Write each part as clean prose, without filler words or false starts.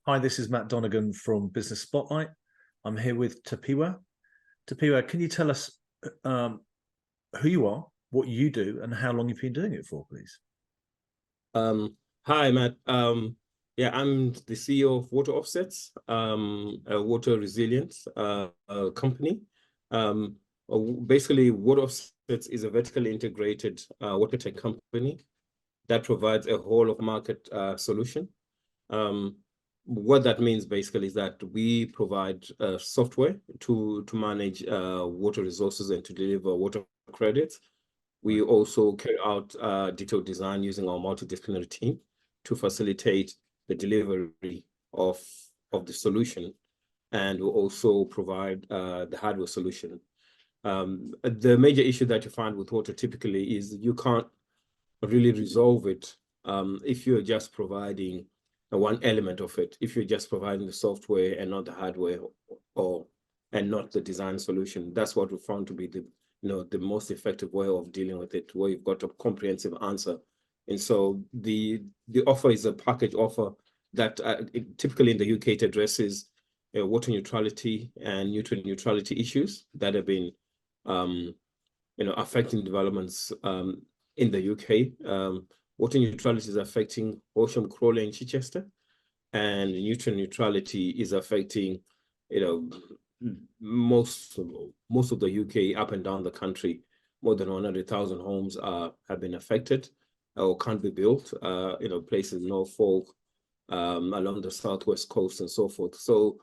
Hi, this is Matt Donegan from Business Spotlight. I'm here with Tapiwa. Tapiwa, can you tell us um, who you are, what you do, and how long you've been doing it for, please? Hi, Matt. Yeah, I'm the CEO of Water Offsets, a water resilience company. Basically, Water Offsets is a vertically integrated water tech company that provides a whole of market solution. What that means basically is that we provide software to manage water resources and to deliver water credits. We also carry out detailed design using our multidisciplinary team to facilitate the delivery of the solution, and we also provide the hardware solution. The major issue that you find with water typically is you can't really resolve it if you're just providing one element of it, if you're just providing the software and not the hardware and not the design solution. That's what we found to be the most effective way of dealing with it, where you've got a comprehensive answer. And so the offer is a package offer that typically in the UK it addresses water neutrality and nutrient neutrality issues that have been affecting developments in the UK. Water neutrality is affecting Horsham, Crawley, and Chichester, and nutrient neutrality is affecting, most of the UK up and down the country. More than 100,000 homes have been affected or can't be built. Places in Norfolk, along the southwest coast, and so forth. So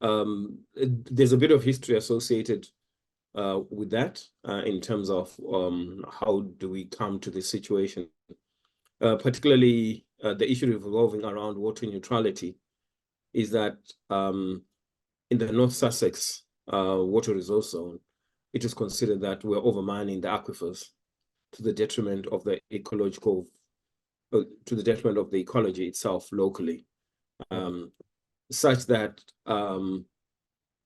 there's a bit of history associated with that in terms of how do we come to this situation. Particularly the issue revolving around water neutrality is that in the North Sussex water resource zone, it is considered that we're overmining the aquifers to the detriment of the ecology itself locally, such that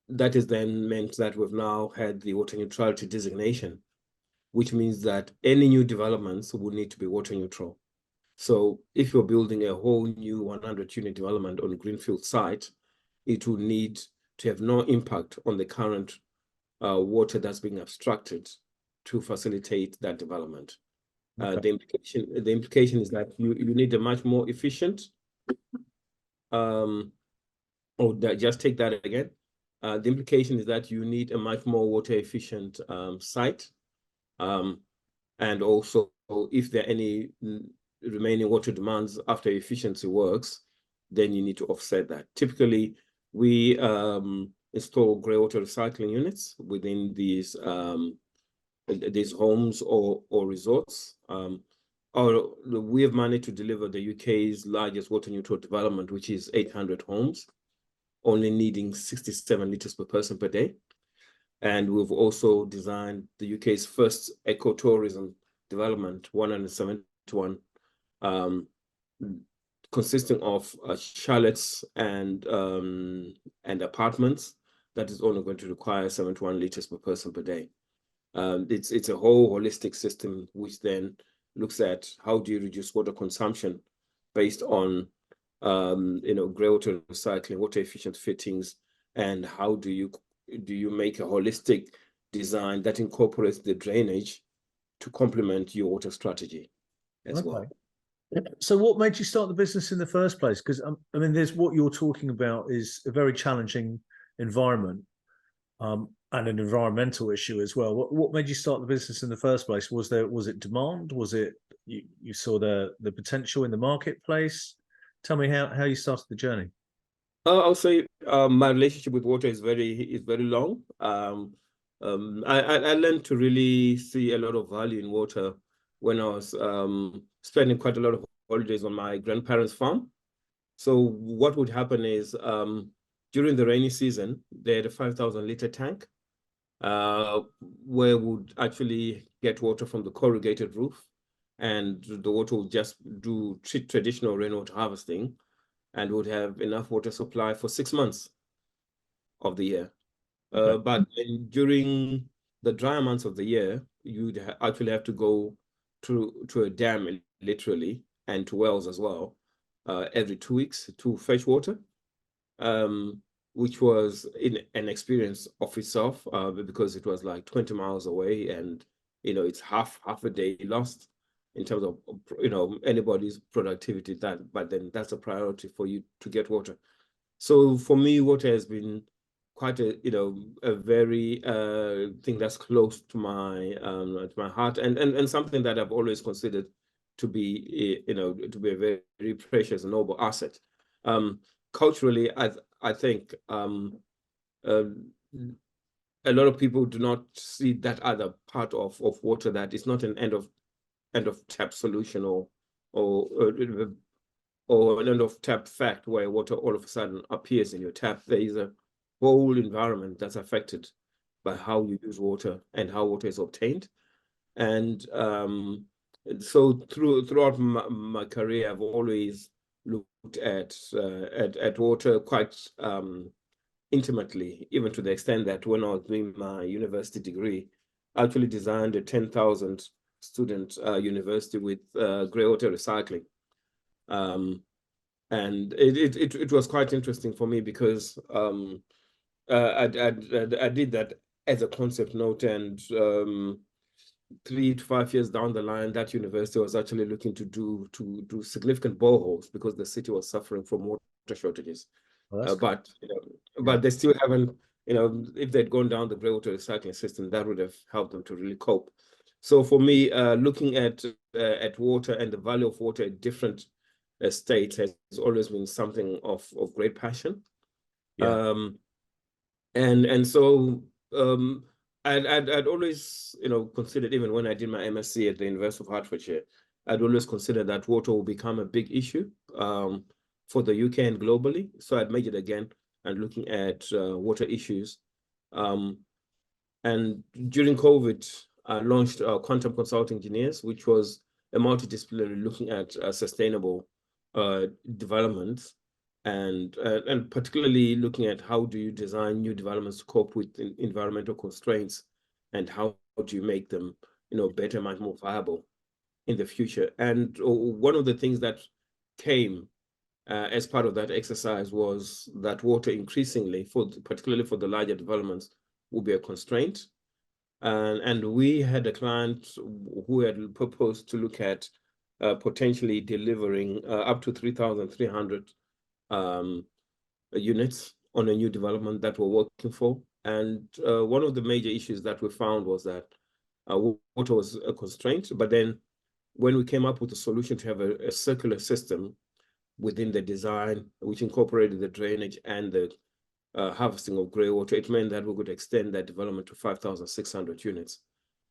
that is then meant that we've now had the water neutrality designation, which means that any new developments will need to be water neutral. So if you're building a whole new 100-unit development on a greenfield site, it will need to have no impact on the current water that's being abstracted to facilitate that development. Okay. The implication is that you need a much more efficient, just take that again. The implication is that you need a much more water efficient site. And also, if there are any remaining water demands after efficiency works, then you need to offset that. Typically, we install grey water recycling units within these homes or resorts. We have managed to deliver the UK's largest water neutral development, which is 800 homes, only needing 67 litres per person per day. And we've also designed the UK's first ecotourism development, 171, consisting of chalets and apartments that is only going to require 71 litres per person per day. It's a whole holistic system which then looks at how do you reduce water consumption based on grey water recycling, water efficient fittings, and how do you make a holistic design that incorporates the drainage to complement your water strategy as well. So what made you start the business in the first place? Because there's what you're talking about is a very challenging environment and an environmental issue as well. What made you start the business in the first place? Was it demand? Was it you saw the potential in the marketplace? Tell me how you started the journey. I'll say my relationship with water is very long. I learned to really see a lot of value in water when I was spending quite a lot of holidays on my grandparents' farm. So what would happen is during the rainy season, they had a 5,000-litre tank where we would actually get water from the corrugated roof, and the water would just do traditional rainwater harvesting and would have enough water supply for 6 months of the year. Okay. But during the drier months of the year, you'd actually have to go to a dam, literally, and to wells as well, every 2 weeks to fetch water. which was in an experience of itself, because it was like 20 miles away, and it's half a day lost in terms of anybody's productivity. But then that's a priority for you to get water. So for me, water has been quite a very thing that's close to my heart, and something that I've always considered to be to be a very, very precious and noble asset. Culturally, I think a lot of people do not see that other part of water, that it's not an end of tap solution or an end of tap fact where water all of a sudden appears in your tap. There is a whole environment that's affected by how you use water and how water is obtained. And so throughout my career, I've always looked at water quite intimately, even to the extent that when I was doing my university degree, I actually designed a 10,000 student university with grey water recycling. And it was quite interesting for me because I did that as a concept note, and 3 to 5 years down the line, that university was actually looking to do significant boreholes because the city was suffering from water shortages. Well, but they still haven't, if they'd gone down the grey water recycling system, that would have helped them to really cope. So for me, looking at water and the value of water at different states has always been something of great passion. Yeah. And so I'd always considered, even when I did my MSc at the University of Hertfordshire, I'd always considered that water will become a big issue for the UK and globally. So I'd majored again and looking at water issues. And during COVID, I launched Quantum Consulting Engineers, which was a multidisciplinary looking at sustainable development, and particularly looking at how do you design new developments to cope with environmental constraints, and how do you make them better, much more viable in the future. And one of the things that came as part of that exercise was that water increasingly, particularly for the larger developments, will be a constraint. And we had a client who had proposed to look at potentially delivering up to 3,300 units on a new development that we're working for. And one of the major issues that we found was that water was a constraint. But then when we came up with a solution to have a circular system within the design, which incorporated the drainage and the harvesting of grey water, it meant that we could extend that development to 5,600 units,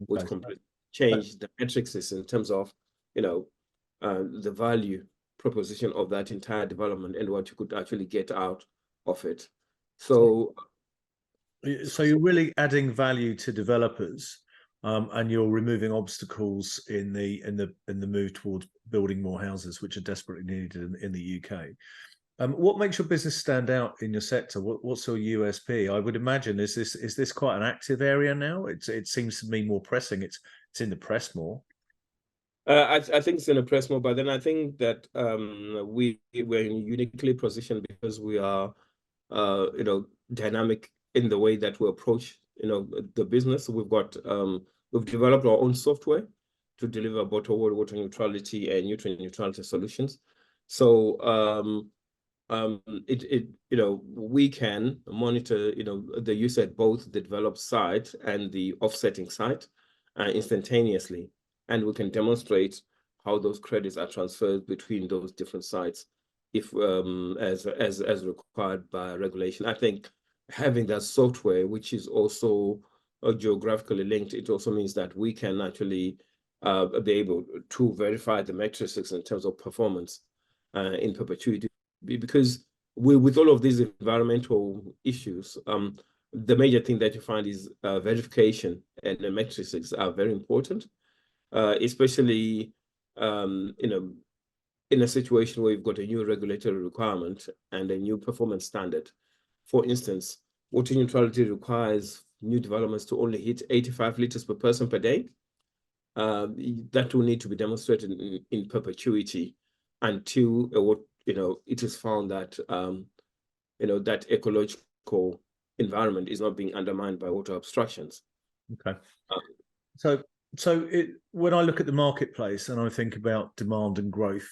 which completely changed the metrics in terms of the value proposition of that entire development and what you could actually get out of it. So you're really adding value to developers, and you're removing obstacles in the move towards building more houses, which are desperately needed in the UK. What makes your business stand out in your sector? What's your USP? I would imagine is this quite an active area now? It seems to me more pressing. It's in the press more. I think it's in the press more, but then I think that we're uniquely positioned because we are dynamic in the way that we approach the business. We've developed our own software to deliver bottled water neutrality and nutrient neutrality solutions. So we can monitor the use at both the developed site and the offsetting site instantaneously, and we can demonstrate how those credits are transferred between those different sites if as required by regulation. I think having that software, which is also geographically linked, it also means that we can actually be able to verify the metrics in terms of performance in perpetuity. Because with all of these environmental issues, the major thing that you find is verification, and the metrics are very important, especially in a situation where you've got a new regulatory requirement and a new performance standard. For instance, water neutrality requires new developments to only hit 85 liters per person per day. That will need to be demonstrated in perpetuity until it is found that that ecological environment is not being undermined by water obstructions. Okay. Um, When I look at the marketplace and I think about demand and growth,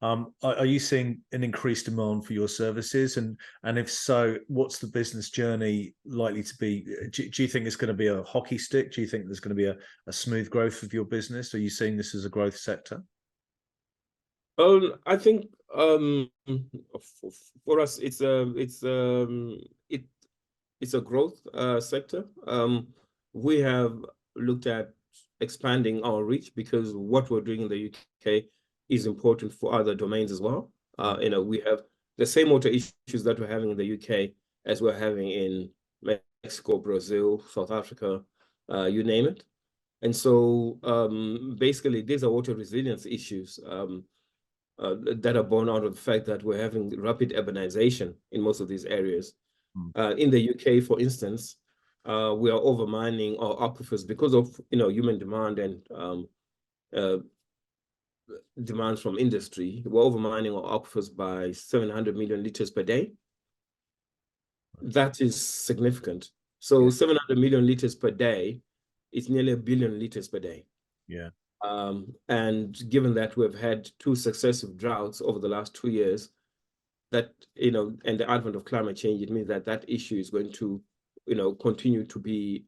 are you seeing an increased demand for your services? And if so, what's the business journey likely to be? Do you think it's going to be a hockey stick? Do you think there's going to be a smooth growth of your business? Are you seeing this as a growth sector? I think for us, it's a growth sector. We have looked at expanding our reach because what we're doing in the UK is important for other domains as well. We have the same water issues that we're having in the UK as we're having in Mexico, Brazil, South Africa, you name it. And so basically, these are water resilience issues that are born out of the fact that we're having rapid urbanization in most of these areas. In the UK, for instance, we are overmining our aquifers because of human demand and demands from industry. We're overmining our aquifers by 700 million liters per day. That is significant. So 700 million liters per day is nearly 1 billion liters per day. Yeah. And given that we've had 2 successive droughts over the last 2 years, that and the advent of climate change, it means that issue is going to continue to be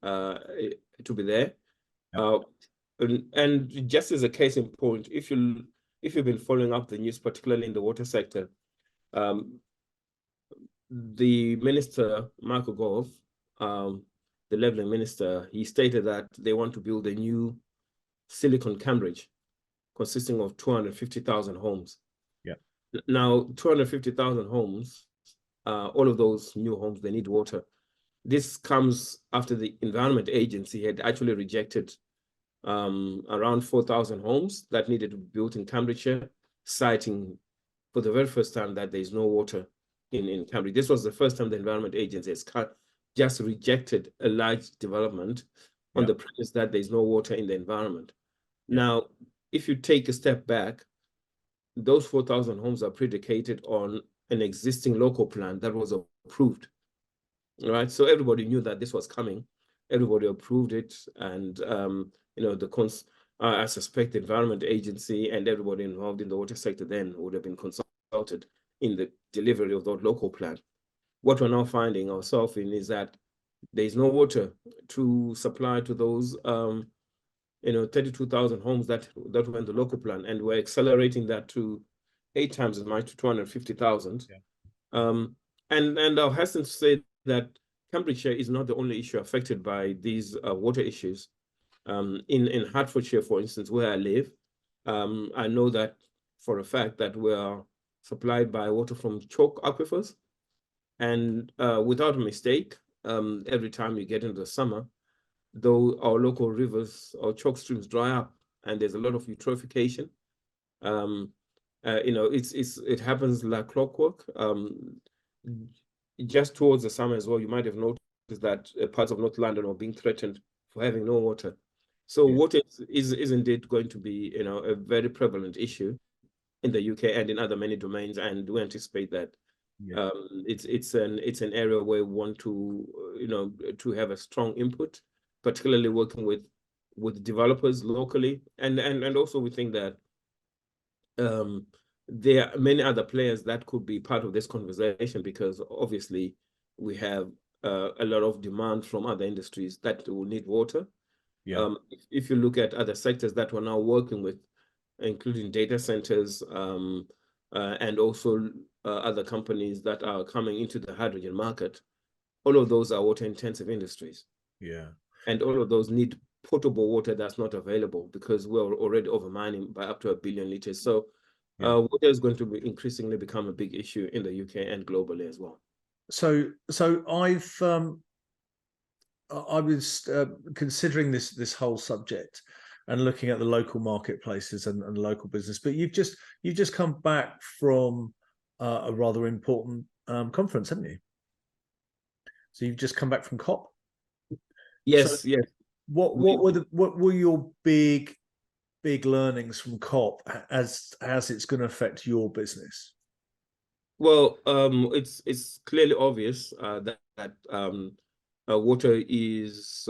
there. Yeah. And just as a case in point, if you've been following up the news, particularly in the water sector, the minister Michael Gove, the levelling minister, he stated that they want to build a new Silicon Cambridge consisting of 250,000 homes. Yeah. Now, 250,000 homes, all of those new homes, they need water. This comes after the Environment Agency had actually rejected around 4,000 homes that needed to be built in Cambridgeshire, citing for the very first time that there's no water in Cambridge. This was the first time the Environment Agency has just rejected a large development on the premise that there's no water in the environment. Now, if you take a step back, those 4,000 homes are predicated on an existing local plan that was approved. All right, so everybody knew that this was coming. Everybody approved it, and I suspect the Environment Agency and everybody involved in the water sector then would have been consulted in the delivery of that local plan. What we're now finding ourselves in is that there's no water to supply to those 32,000 homes that were in the local plan, and we're accelerating that to 8 times as much, to 250,000. Yeah. And I'll hasten to say that Cambridgeshire is not the only issue affected by these water issues. In Hertfordshire, for instance, where I live, I know that for a fact that we are supplied by water from chalk aquifers, and without a mistake, every time you get into the summer, though our local rivers or chalk streams dry up and there's a lot of eutrophication, it happens like clockwork. Just towards the summer as well, you might have noticed that parts of North London are being threatened for having no water. So water is indeed going to be a very prevalent issue in the UK and in other many domains, and we anticipate that it's an area where we want to have a strong input, particularly working with developers locally, and also we think that there are many other players that could be part of this conversation, because obviously we have a lot of demand from other industries that will need water. Yeah. If you look at other sectors that we're now working with, including data centers, and also other companies that are coming into the hydrogen market, all of those are water-intensive industries. Yeah. And all of those need potable water that's not available because we're already overmining by up to 1 billion liters. So water is going to be increasingly become a big issue in the UK and globally as well. So I was considering this whole subject and looking at the local marketplaces and local business, but you've just come back from a rather important conference, haven't you? So you've just come back from COP. Yes, yes. What were your big learnings from COP as it's going to affect your business? Well, it's clearly obvious that water is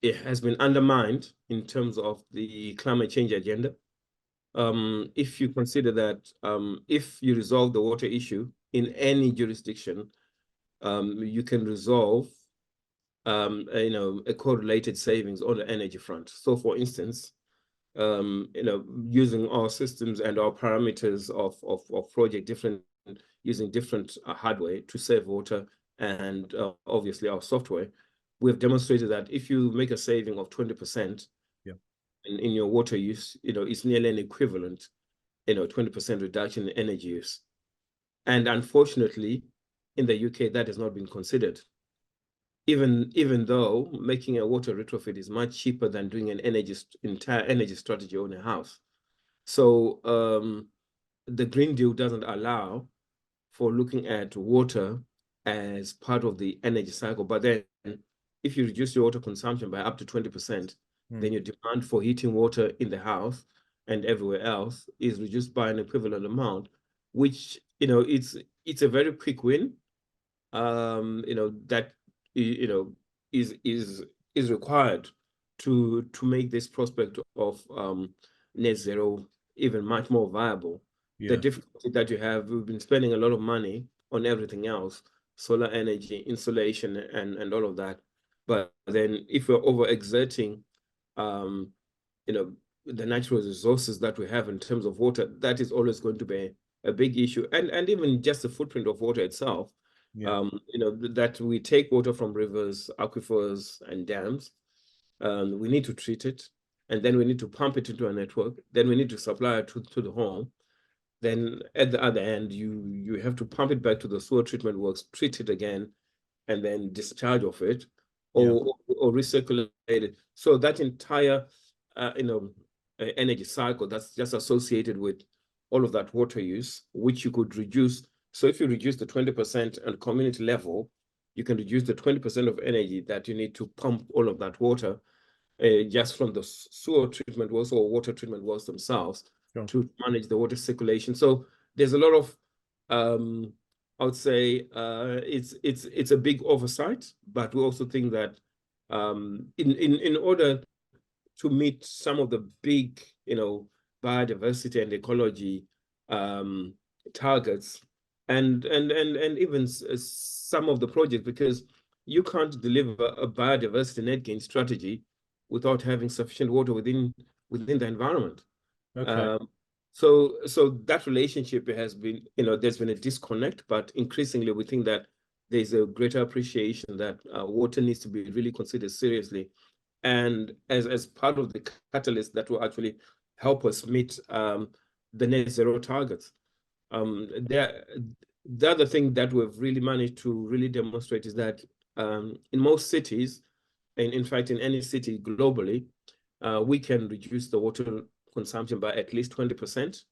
it has been undermined in terms of the climate change agenda. If you consider that if you resolve the water issue in any jurisdiction, you can resolve a correlated savings on the energy front. So, for instance, using our systems and our parameters of project using different hardware to save water and obviously our software, we've demonstrated that if you make a saving of 20% in your water use, it's nearly an equivalent, 20% reduction in energy use. And unfortunately, in the UK, that has not been considered. Even though making a water retrofit is much cheaper than doing an entire energy strategy on a house. So the Green Deal doesn't allow for looking at water as part of the energy cycle. But then if you reduce your water consumption by up to 20%, then your demand for heating water in the house and everywhere else is reduced by an equivalent amount, which, it's a very quick win, that is required to make this prospect of net zero even much more viable. The difficulty that you have, we've been spending a lot of money on everything else, solar energy, insulation, and all of that. But then if we're overexerting, the natural resources that we have in terms of water, that is always going to be a big issue. And even just the footprint of water itself, that we take water from rivers, aquifers, and dams. We need to treat it, and then we need to pump it into a network. Then we need to supply it to the home. Then at the other end, you have to pump it back to the sewer treatment works, treat it again, and then discharge of it, or recirculate it. So that entire, energy cycle that's just associated with all of that water use, which you could reduce. So if you reduce the 20% at community level, you can reduce the 20% of energy that you need to pump all of that water just from the sewer treatment works or water treatment works themselves to manage the water circulation. So there's a lot of, I would say, it's a big oversight, but we also think that in order to meet some of the big, biodiversity and ecology targets, and even some of the projects, because you can't deliver a biodiversity net gain strategy without having sufficient water within the environment. So that relationship has been, there's been a disconnect, but increasingly we think that there's a greater appreciation that water needs to be really considered seriously, and as part of the catalyst that will actually help us meet the net zero targets. The other thing that we've really managed to really demonstrate is that in most cities, and in fact in any city globally, we can reduce the water consumption by at least 20%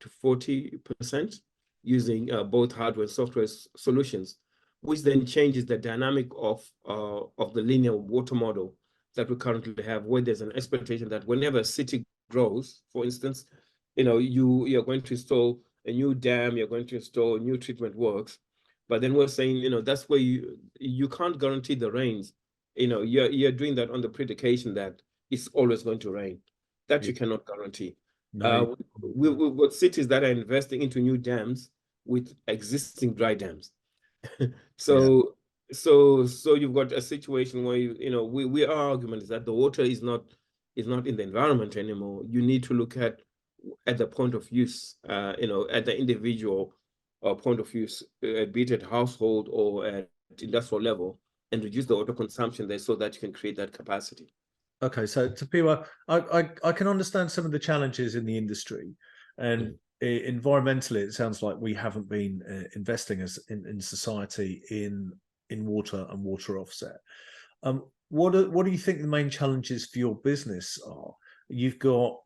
to 40% using both hardware and software solutions, which then changes the dynamic of the linear water model that we currently have, where there's an expectation that whenever a city grows, for instance, you're going to install a new dam, you're going to install new treatment works, but then we're saying, that's where you can't guarantee the rains. You're doing that on the predication that it's always going to rain. That you cannot guarantee. We've got cities that are investing into new dams with existing dry dams. So you've got a situation where our argument is that the water is not in the environment anymore. You need to look at the point of use, at the individual point of use, be it at household or at industrial level, and reduce the water consumption there so that you can create that capacity. Okay, so Tapiwa, I can understand some of the challenges in the industry, and environmentally, it sounds like we haven't been investing in society in water and water offset. What do you think the main challenges for your business are? You've got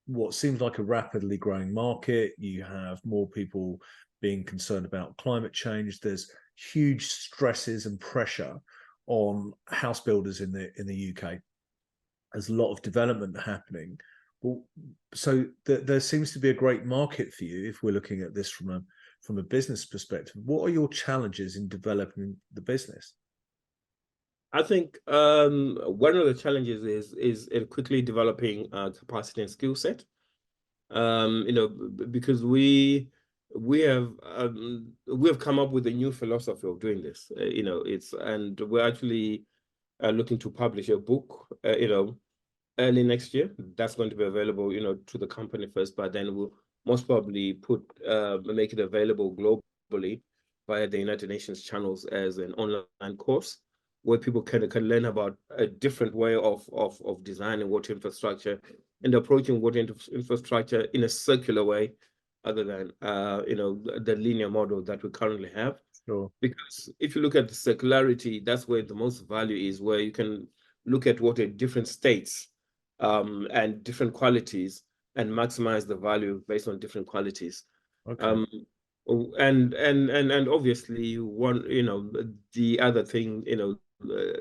what seems like a rapidly growing market. You have more people being concerned about climate change. There's huge stresses and pressure on house builders in the UK. There's a lot of development happening. Well, so there seems to be a great market for you if we're looking at this from a business perspective. What are your challenges in developing the business? I think one of the challenges is in quickly developing capacity and skill set. Because we have come up with a new philosophy of doing this. And we're actually looking to publish a book, early next year. That's going to be available, to the company first, but then we'll most probably make it available globally via the United Nations channels as an online course where people can learn about a different way of designing water infrastructure and approaching water infrastructure in a circular way, other than the linear model that we currently have. Sure. Because if you look at the circularity, that's where the most value is, where you can look at water in different states and different qualities and maximize the value based on different qualities. Okay. And obviously the other thing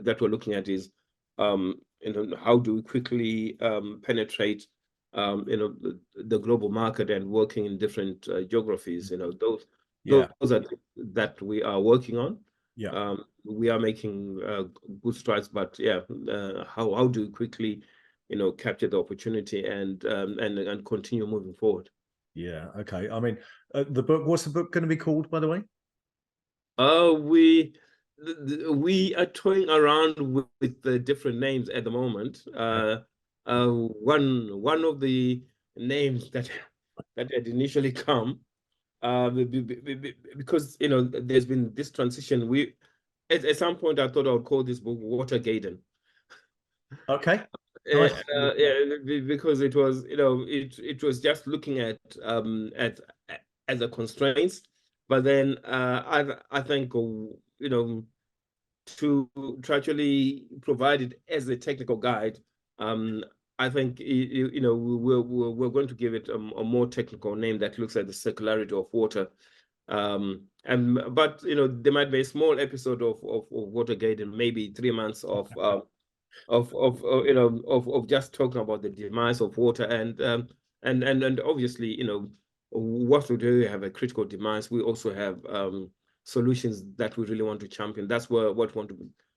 that we're looking at is how do we quickly penetrate the global market and working in different geographies. Those are that we are working on. Yeah. We are making good strides, but how do we quickly capture the opportunity and continue moving forward? Yeah. Okay. I mean, the book. What's the book going to be called, by the way? We are toying around with the different names at the moment. One of the names that had initially come, because there's been this transition. At some point I thought I would call this book Watergaden. Okay. Nice. Because it was it was just looking at the constraints, but then I think to actually provide it as a technical guide, I think we're going to give it a more technical name that looks at the circularity of water. But there might be a small episode of Watergate and maybe 3 months of just talking about the demise of water and obviously what we do have a critical demise. We also have solutions that we really want to champion. That's what we want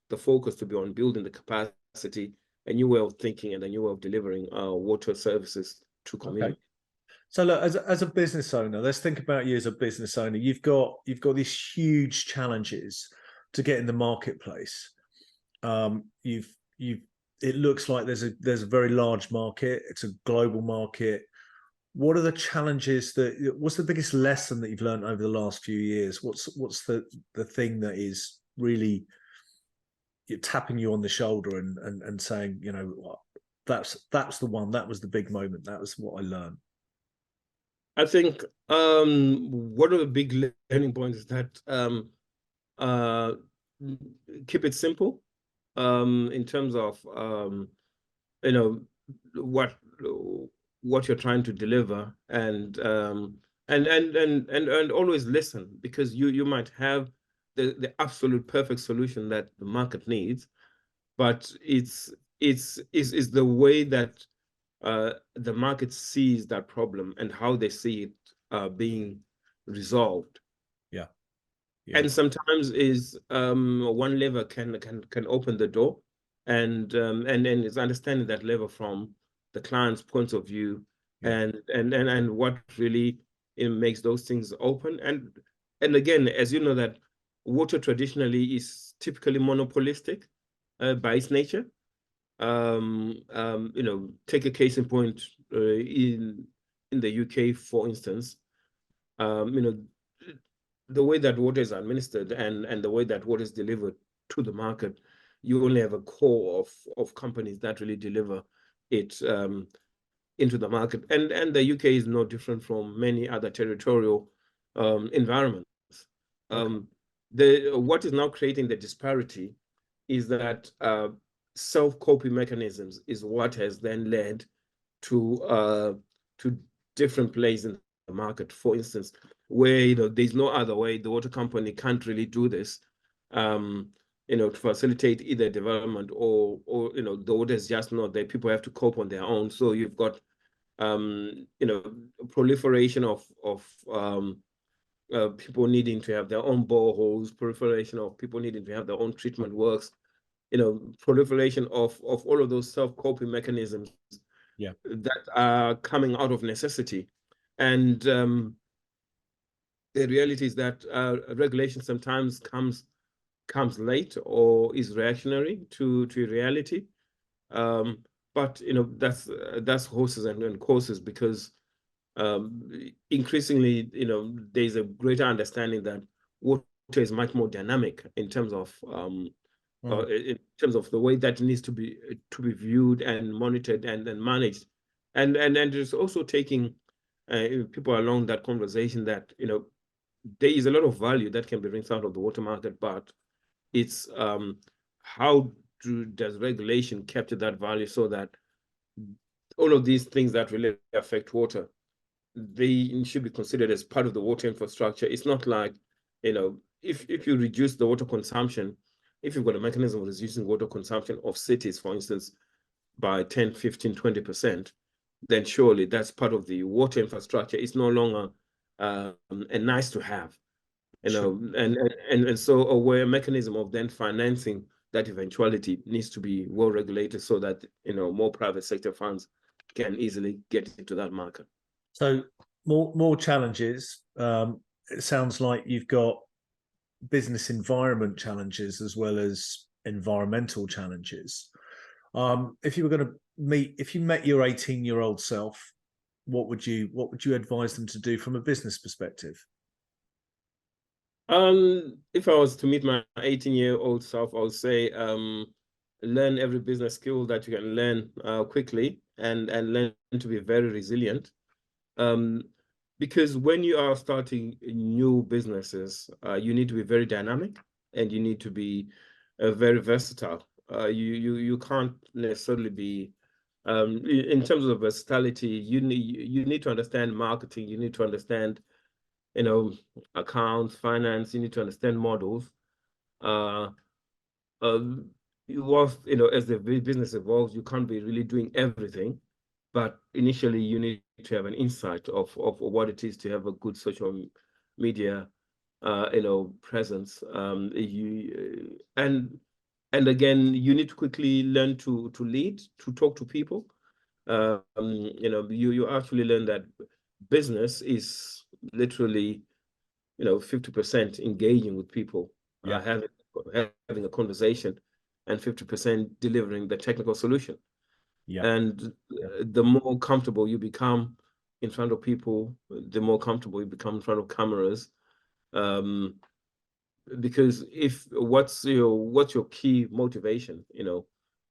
the focus to be on, building the capacity, a new way of thinking and a new way of delivering water services to community. Okay. So look, as a business owner, let's think about you as a business owner. You've got these huge challenges to get in the marketplace. It looks like there's a very large market. It's a global market. What are the challenges what's the biggest lesson that you've learned over the last few years? What's the thing that is really tapping you on the shoulder and saying, that's the one, that was the big moment, that was what I learned? I think one of the big learning points is that keep it simple in terms of what you're trying to deliver, and always listen, because you might have the absolute perfect solution that the market needs, but it's the way that the market sees that problem and how they see it being resolved. Yeah. And sometimes is one lever can open the door, and it's understanding that lever from the client's point of view, and what really makes those things open. And again, as you know, that water traditionally is typically monopolistic by its nature. Take a case in point in the UK, for instance. The way that water is administered and the way that water is delivered to the market, you only have a core of companies that really deliver it into the market. And the UK is no different from many other territorial environments. What is now creating the disparity is that self-coping mechanisms is what has then led to different plays in the market. For instance, where there's no other way, the water company can't really do this, to facilitate either development or the water is just not there. People have to cope on their own. So you've got proliferation of people needing to have their own boreholes, proliferation of people needing to have their own treatment works, proliferation of all of those self-coping mechanisms that are coming out of necessity. And the reality is that regulation sometimes comes late or is reactionary to reality. But that's horses and courses, because increasingly, there's a greater understanding that water is much more dynamic in terms of the way that it needs to be viewed and monitored and managed, and it's also taking people along that conversation that there is a lot of value that can be rinsed out of the water market, but it's how does regulation capture that value so that all of these things that really affect water, they should be considered as part of the water infrastructure. It's not like, if you reduce the water consumption, if you've got a mechanism of reducing water consumption of cities, for instance, by 10, 15, 20%, then surely that's part of the water infrastructure. It's no longer a nice to have, and so a way, a mechanism of then financing that eventuality needs to be well regulated so that more private sector funds can easily get into that market. So more challenges. It sounds like you've got business environment challenges as well as environmental challenges. If you met your 18-year-old self, what would you advise them to do from a business perspective? If I was to meet my 18-year-old self, I would say learn every business skill that you can learn quickly, and learn to be very resilient. Because when you are starting new businesses, you need to be very dynamic, and you need to be very versatile. You can't necessarily be in terms of versatility. You need to understand marketing. You need to understand accounts, finance. You need to understand models. As the business evolves, you can't be really doing everything, but initially you need to have an insight of what it is to have a good social media presence. And again, you need to quickly learn to lead, to talk to people. You actually learn that business is literally 50% engaging with people, having a conversation, and 50% delivering the technical solution. And the more comfortable you become in front of people, the more comfortable you become in front of cameras. Because what's your key motivation?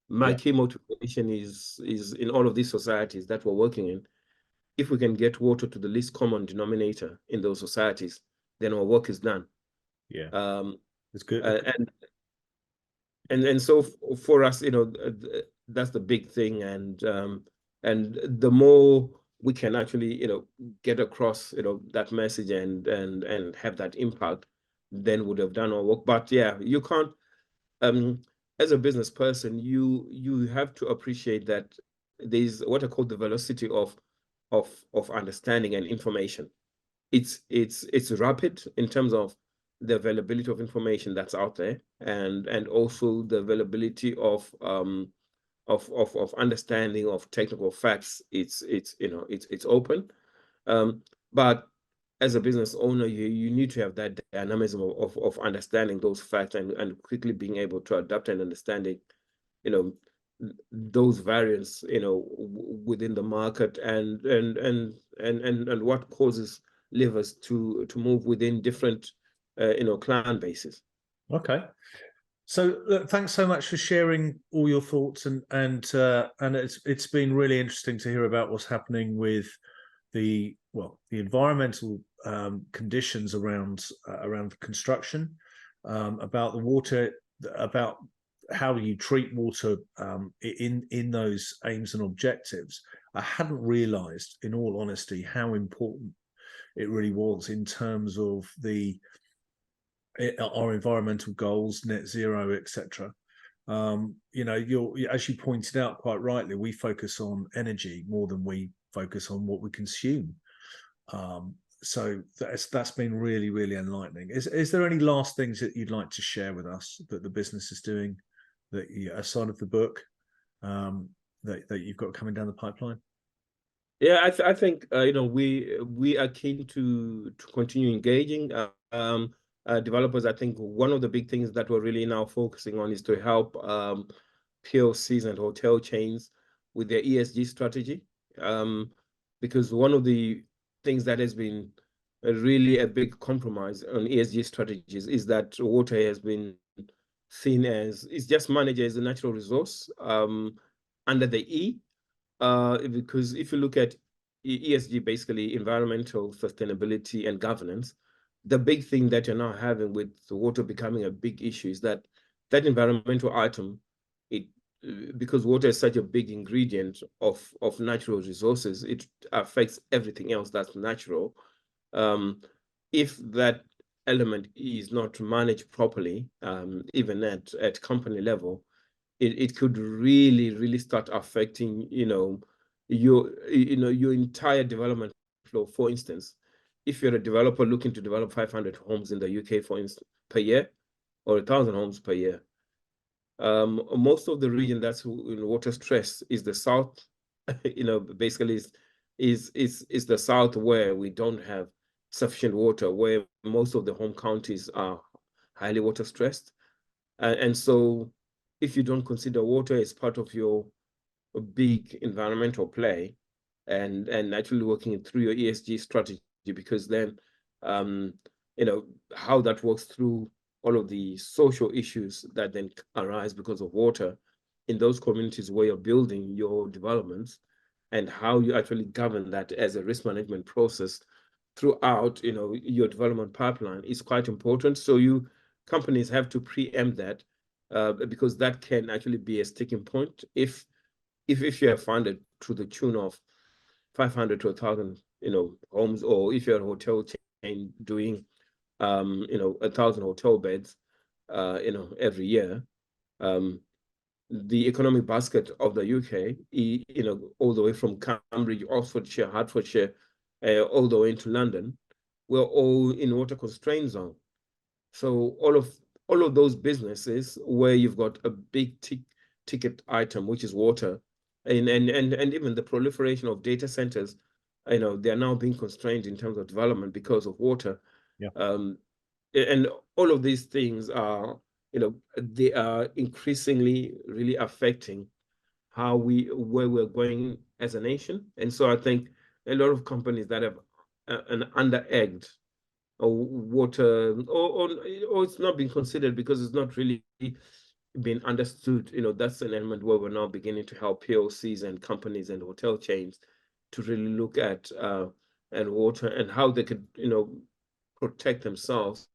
My key motivation is in all of these societies that we're working in. If we can get water to the least common denominator in those societies, then our work is done. It's good. And so for us, that's the big thing. And the more we can actually, get across, that message and have that impact, then would have done our work. But yeah, you can't, as a business person, you have to appreciate that there's what I call the velocity of understanding and information. It's rapid in terms of the availability of information that's out there, and also the availability of understanding of technical facts. It's open, but as a business owner, you need to have that dynamism of understanding those facts and quickly being able to adapt and understanding, those variants, within the market, and what causes levers to move within different client bases. Okay. So look, thanks so much for sharing all your thoughts, and it's been really interesting to hear about what's happening with the environmental conditions around construction, about the water, about how you treat water in those aims and objectives. I hadn't realized, in all honesty, how important it really was in terms of our environmental goals, net zero, etc. As you pointed out quite rightly, we focus on energy more than we focus on what we consume. So that's been really, really enlightening. Is there any last things that you'd like to share with us that the business is doing, that aside of the book, that you've got coming down the pipeline? Yeah, I think we are keen to continue engaging developers. I think one of the big things that we're really now focusing on is to help PLCs and hotel chains with their ESG strategy, because one of the things that has been really a big compromise on ESG strategies is that water has been seen as, it's just managed as a natural resource under the E, because if you look at ESG, basically environmental sustainability and governance, the big thing that you're now having with the water becoming a big issue is that environmental item, because water is such a big ingredient of natural resources, it affects everything else that's natural. If that element is not managed properly, even at company level, it could really start affecting your entire development flow. For instance, if you're a developer looking to develop 500 homes in the UK, for instance, per year, or 1,000 homes per year, most of the region that's in water stress is the south. Basically is the south, where we don't have sufficient water, where most of the home counties are highly water stressed, and so if you don't consider water as part of your big environmental play and actually working through your ESG strategy, because then how that works through all of the social issues that then arise because of water in those communities where you're building your developments, and how you actually govern that as a risk management process throughout your development pipeline is quite important. So companies have to preempt that, because that can actually be a sticking point if you have funded to the tune of 500 to 1,000 homes, or if you're a hotel chain doing 1,000 hotel beds every year. The economic basket of the UK, all the way from Cambridge, Oxfordshire, Hertfordshire, all the way into London, we're all in water constraint zone. So all of those businesses where you've got a big ticket item, which is water, and even the proliferation of data centers, they're now being constrained in terms of development because of water. Yeah. And all of these things are, they are increasingly really affecting where we're going as a nation. And so I think a lot of companies that have an under-egged water, or it's not being considered because it's not really been understood, that's an element where we're now beginning to help PLCs and companies and hotel chains to really look at and water and how they could, protect themselves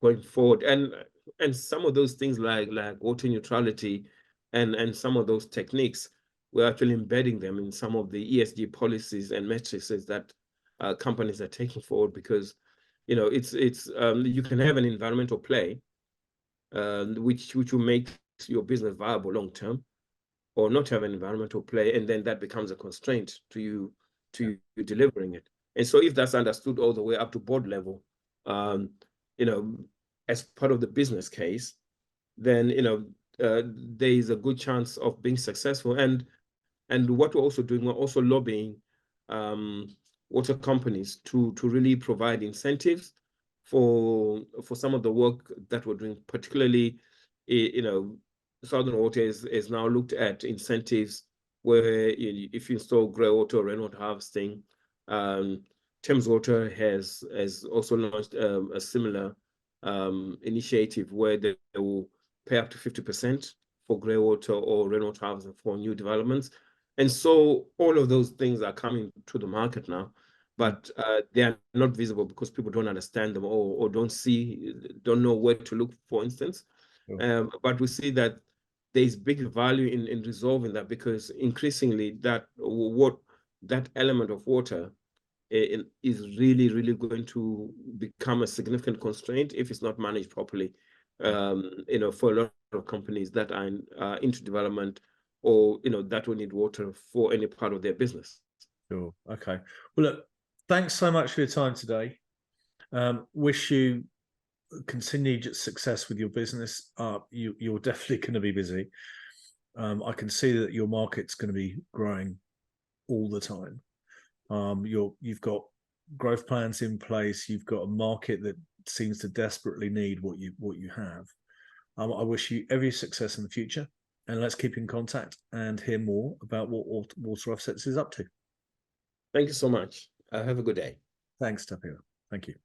going forward. And some of those things like water neutrality and some of those techniques, we're actually embedding them in some of the ESG policies and matrices that companies are taking forward, because it's you can have an environmental play which will make your business viable long term, or not have an environmental play, and then that becomes a constraint to you delivering it. And so if that's understood all the way up to board level, as part of the business case, then there is a good chance of being successful. And what we're also doing, we're also lobbying water companies to really provide incentives for some of the work that we're doing, particularly Southern Water is now looked at incentives where if you install grey water or rainwater harvesting, Thames Water has also launched a similar initiative where they will pay up to 50% for grey water or rainwater harvesting for new developments. And so all of those things are coming to the market now, but they are not visible because people don't understand them, or don't know where to look, for instance. But we see that there's big value in resolving that, because increasingly that element of water is really going to become a significant constraint if it's not managed properly. For a lot of companies that are into development, or that will need water for any part of their business. Sure. Okay. Well, look, thanks so much for your time today. Wish you continued success with your business. You're definitely going to be busy. I can see that your market's going to be growing all the time. You've got growth plans in place. You've got a market that seems to desperately need what you have. I wish you every success in the future, and let's keep in contact and hear more about what Water Offsets is up to. Thank you so much. Have a good day. Thanks, Tapiwa. Thank you.